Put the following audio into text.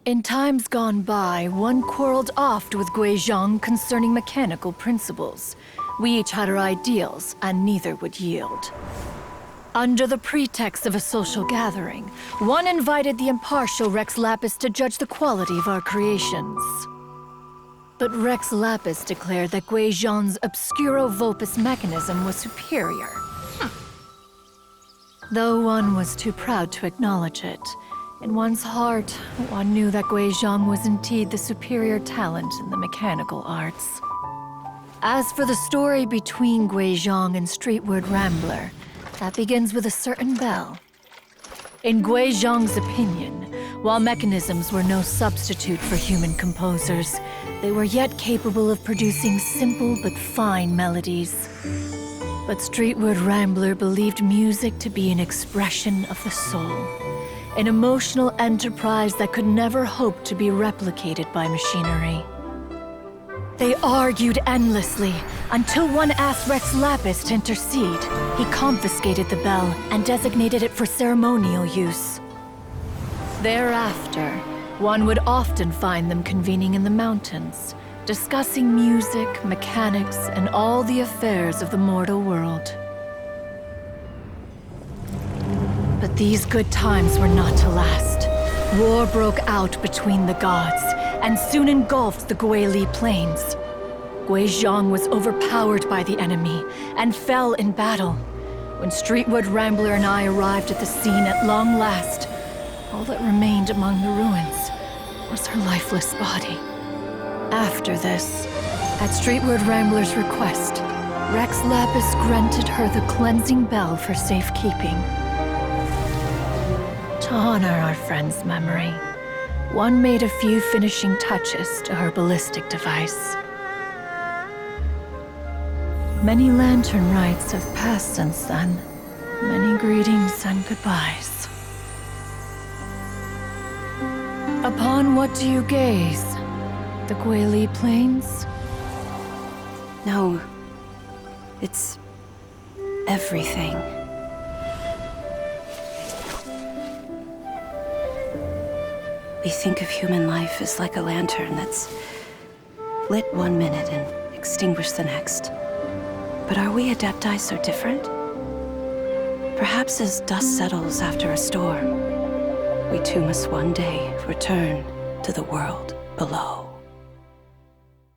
In times gone by, one quarreled oft with Guizhong concerning mechanical principles. We each had our ideals, and neither would yield. Under the pretext of a social gathering, one invited the impartial Rex Lapis to judge the quality of our creations. But Rex Lapis declared that Guizhong's obscuro vulpus mechanism was superior. Though one was too proud to acknowledge it, in one's heart, one knew that Guizhong was indeed the superior talent in the mechanical arts. As for the story between Guizhong and Streetward Rambler, that begins with a certain bell. In Guizhong's opinion, while mechanisms were no substitute for human composers, they were yet capable of producing simple but fine melodies. But Streetward Rambler believed music to be an expression of the soul, an emotional enterprise that could never hope to be replicated by machinery. They argued endlessly, until one asked Rex Lapis to intercede. He confiscated the bell and designated it for ceremonial use. Thereafter, one would often find them convening in the mountains, discussing music, mechanics, and all the affairs of the mortal world. But these good times were not to last. War broke out between the gods, and soon engulfed the Guili Plains. Guizhong was overpowered by the enemy, and fell in battle. When Streetward Rambler and I arrived at the scene at long last, all that remained among the ruins was her lifeless body. After this, at Streetward Rambler's request, Rex Lapis granted her the cleansing bell for safekeeping. To honor our friend's memory, one made a few finishing touches to her ballistic device. Many lantern rites have passed since then. Many greetings and goodbyes. Upon what do you gaze? The Guili Plains? No. It's everything. We think of human life as like a lantern that's lit one minute and extinguished the next. But are we Adepti so different? Perhaps as dust settles after a storm, we too must one day return to the world below.